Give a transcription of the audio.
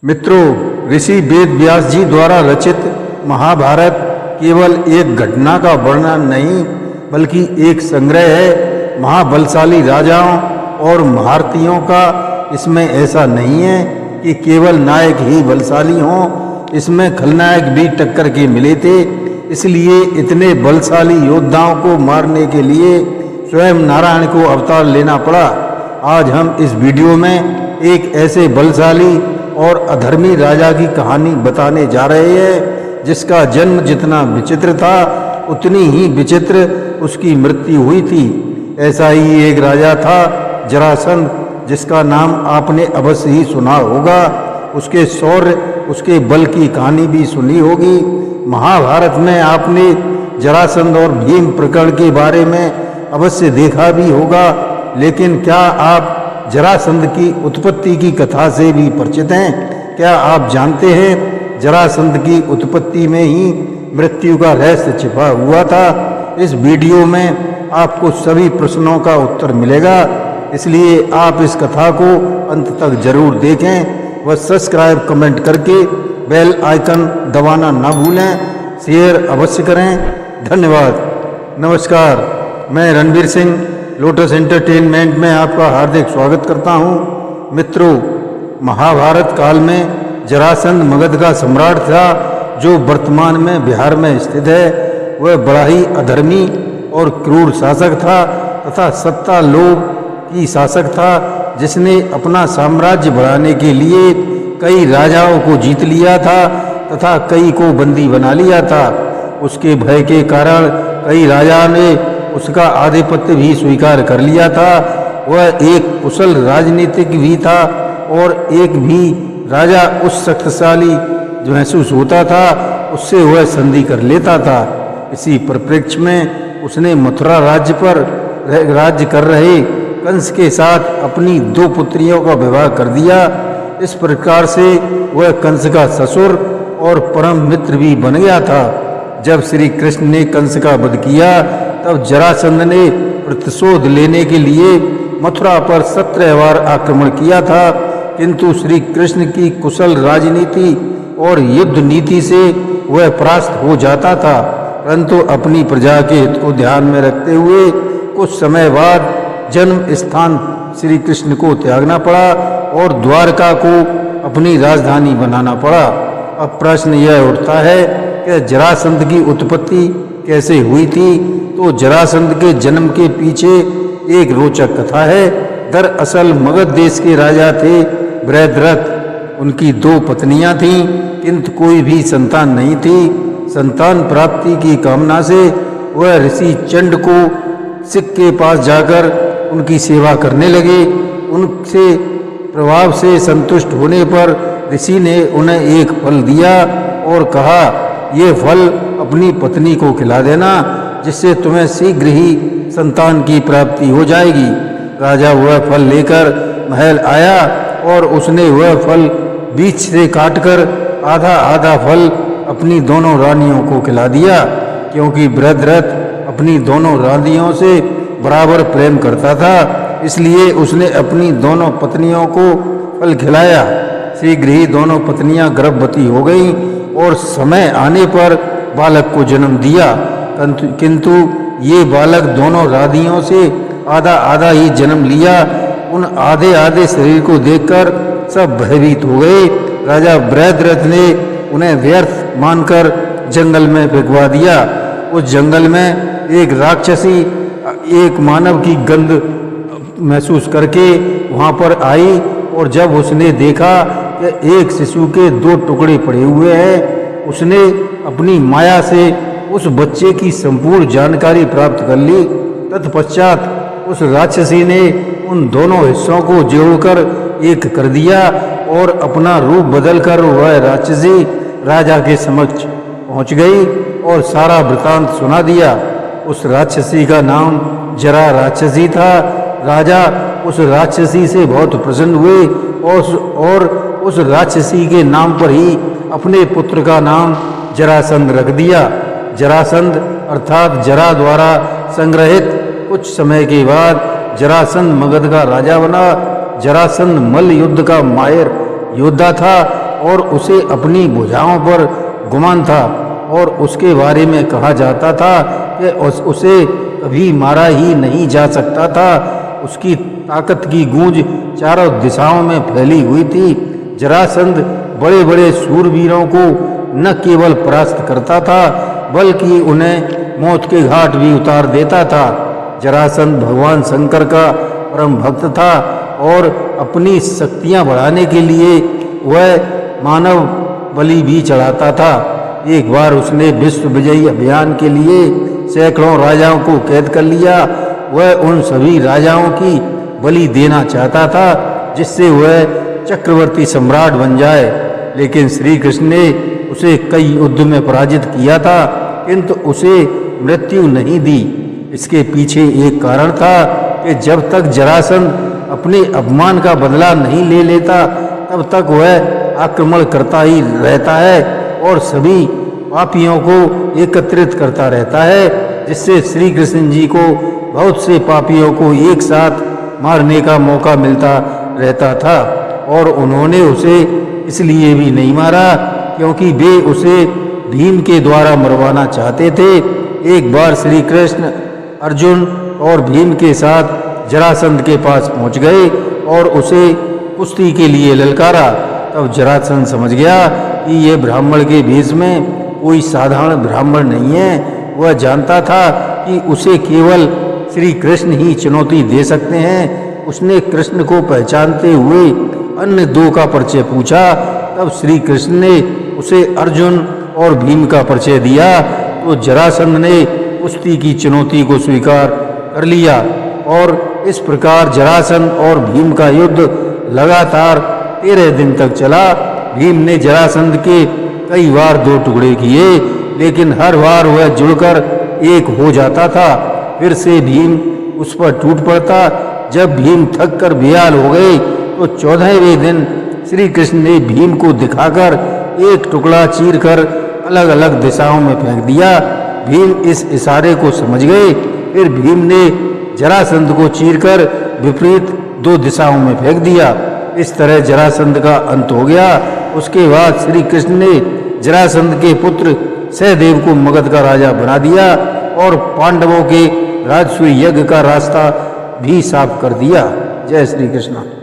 मित्रों, ऋषि वेद व्यास जी द्वारा रचित महाभारत केवल एक घटना का वर्णन नहीं बल्कि एक संग्रह है महाबलशाली राजाओं और महारथियों का। इसमें ऐसा नहीं है कि केवल नायक ही बलशाली हों, इसमें खलनायक भी टक्कर के मिले थे। इसलिए इतने बलशाली योद्धाओं को मारने के लिए स्वयं नारायण को अवतार लेना पड़ा। आज हम इस वीडियो में एक ऐसे बलशाली और अधर्मी राजा की कहानी बताने जा रहे हैं जिसका जन्म जितना विचित्र था उतनी ही विचित्र उसकी मृत्यु हुई थी। ऐसा ही एक राजा था जरासंध, जिसका नाम आपने अवश्य ही सुना होगा। उसके शौर्य, उसके बल की कहानी भी सुनी होगी। महाभारत में आपने जरासंध और भीम प्रकरण के बारे में अवश्य देखा भी होगा, लेकिन क्या आप जरासंध की उत्पत्ति की कथा से भी परिचित हैं? क्या आप जानते हैं जरासंध की उत्पत्ति में ही मृत्यु का रहस्य छिपा हुआ था? इस वीडियो में आपको सभी प्रश्नों का उत्तर मिलेगा, इसलिए आप इस कथा को अंत तक जरूर देखें व सब्सक्राइब कमेंट करके बेल आइकन दबाना ना भूलें। शेयर अवश्य करें। धन्यवाद। नमस्कार, मैं रणवीर सिंह लोटस एंटरटेनमेंट में आपका हार्दिक स्वागत करता हूं। मित्रों, महाभारत काल में जरासंध मगध का सम्राट था जो वर्तमान में बिहार में स्थित है। वह बड़ा ही अधर्मी और क्रूर शासक था तथा सत्ता लोभ की शासक था, जिसने अपना साम्राज्य बढ़ाने के लिए कई राजाओं को जीत लिया था तथा कई को बंदी बना लिया था। उसके भय के कारण कई राजाओं ने उसका आधिपत्य भी स्वीकार कर लिया था। वह एक कुशल राजनीतिक भी था और एक भी राजा उस शक्तिशाली जो महसूस होता था उससे वह संधि कर लेता था। इसी परिप्रेक्ष्य में उसने मथुरा राज्य पर राज्य कर रहे कंस के साथ अपनी दो पुत्रियों का विवाह कर दिया। इस प्रकार से वह कंस का ससुर और परम मित्र भी बन गया था। जब श्री कृष्ण ने कंस का वध किया तब जरासंध ने प्रतिशोध लेने के लिए मथुरा पर 17 बार आक्रमण किया था, किंतु श्री कृष्ण की कुशल राजनीति और युद्ध नीति से वह परास्त हो जाता था। परंतु अपनी प्रजा के हित को ध्यान में रखते हुए कुछ समय बाद जन्म स्थान श्री कृष्ण को त्यागना पड़ा और द्वारका को अपनी राजधानी बनाना पड़ा। अब प्रश्न यह उठता है कि जरासंध की उत्पत्ति कैसे हुई थी? तो जरासंध के जन्म के पीछे एक रोचक कथा है। दरअसल मगध देश के राजा थे बृहद्रथ। उनकी दो पत्नियां थीं, किंतु कोई भी संतान नहीं थी। संतान प्राप्ति की कामना से वह ऋषि चंड को सिक के पास जाकर उनकी सेवा करने लगे। उनसे प्रभाव से संतुष्ट होने पर ऋषि ने उन्हें एक फल दिया और कहा, ये फल अपनी पत्नी को खिला देना, जिससे तुम्हें शीघ्र ही संतान की प्राप्ति हो जाएगी। राजा वह फल लेकर महल आया और उसने वह फल बीच से काटकर आधा आधा फल अपनी दोनों रानियों को खिला दिया। क्योंकि बृहद्रथ अपनी दोनों रानियों से बराबर प्रेम करता था, इसलिए उसने अपनी दोनों पत्नियों को फल खिलाया। शीघ्र ही दोनों पत्नियां गर्भवती हो गईं और समय आने पर बालक को जन्म दिया, किंतु ये बालक दोनों रानियों से आधा आधा ही जन्म लिया। उन आधे आधे शरीर को देखकर सब भयभीत हो गए। राजा बृहद्रथ ने उन्हें व्यर्थ मानकर जंगल में फेंकवा दिया। उस जंगल में एक राक्षसी एक मानव की गंध महसूस करके वहाँ पर आई और जब उसने देखा कि एक शिशु के दो टुकड़े पड़े हुए हैं, उसने अपनी माया से उस बच्चे की संपूर्ण जानकारी प्राप्त कर ली। तत्पश्चात उस राक्षसी ने उन दोनों हिस्सों को जोड़कर एक कर दिया और अपना रूप बदलकर वह राक्षसी राजा के समक्ष पहुंच गई और सारा वृतांत सुना दिया। उस राक्षसी का नाम जरा राक्षसी था। राजा उस राक्षसी से बहुत प्रसन्न हुए और उस राक्षसी के नाम पर ही अपने पुत्र का नाम जरासंध रख दिया। जरासंध अर्थात जरा द्वारा संग्रहित। कुछ समय के बाद जरासंध मगध का राजा बना। जरासंध मल्ल युद्ध का माहिर योद्धा था। और उसे अपनी भुजाओं पर गुमान था और उसके बारे में कहा जाता था कि उसे कभी मारा ही नहीं जा सकता था। उसकी ताकत की गूंज चारों दिशाओं में फैली हुई थी। जरासंध बड़े बड़े शूरवीरों को न केवल परास्त करता था बल्कि उन्हें मौत के घाट भी उतार देता था। जरासंध भगवान शंकर का परम भक्त था और अपनी शक्तियां बढ़ाने के लिए वह मानव बलि भी चढ़ाता था। एक बार उसने विश्व विजयी अभियान के लिए सैकड़ों राजाओं को कैद कर लिया। वह उन सभी राजाओं की बलि देना चाहता था जिससे वह चक्रवर्ती सम्राट बन जाए, लेकिन श्री कृष्ण ने उसे कई युद्ध में पराजित किया था किंतु उसे मृत्यु नहीं दी। इसके पीछे एक कारण था कि जब तक जरासंध अपने अपमान का बदला नहीं ले लेता तब तक वह आक्रमण करता ही रहता है और सभी पापियों को एकत्रित करता रहता है, जिससे श्री कृष्ण जी को बहुत से पापियों को एक साथ मारने का मौका मिलता रहता था। और उन्होंने उसे इसलिए भी नहीं मारा क्योंकि वे उसे भीम के द्वारा मरवाना चाहते थे। एक बार श्री कृष्ण अर्जुन और भीम के साथ जरासंध के पास पहुंच गए और उसे कुश्ती के लिए ललकारा। तब जरासंध समझ गया कि ये ब्राह्मण के भेष में कोई साधारण ब्राह्मण नहीं है। वह जानता था कि उसे केवल श्री कृष्ण ही चुनौती दे सकते हैं। उसने कृष्ण को पहचानते हुए अन्य दो का परिचय पूछा। तब श्री कृष्ण ने उसे अर्जुन और भीम का परिचय दिया तो जरासंध ने कुश्ती की चुनौती को स्वीकार कर लिया और इस प्रकार जरासंध और भीम का युद्ध लगातार 13 दिन तक चला। भीम ने जरासंध के कई बार दो टुकड़े किए, लेकिन हर बार वह जुड़कर एक हो जाता था। फिर से भीम उस पर टूट पड़ता। जब भीम थक कर बेहाल हो गए तो 14वें दिन श्री कृष्ण ने भीम को दिखाकर एक टुकड़ा चीरकर अलग अलग दिशाओं में फेंक दिया। भीम इस इशारे को समझ गए। फिर भीम ने जरासंध को चीरकर विपरीत 2 दिशाओं में फेंक दिया। इस तरह जरासंध का अंत हो गया। उसके बाद श्री कृष्ण ने जरासंध के पुत्र सहदेव को मगध का राजा बना दिया और पांडवों के राजसूय यज्ञ का रास्ता भी साफ कर दिया। जय श्री कृष्ण।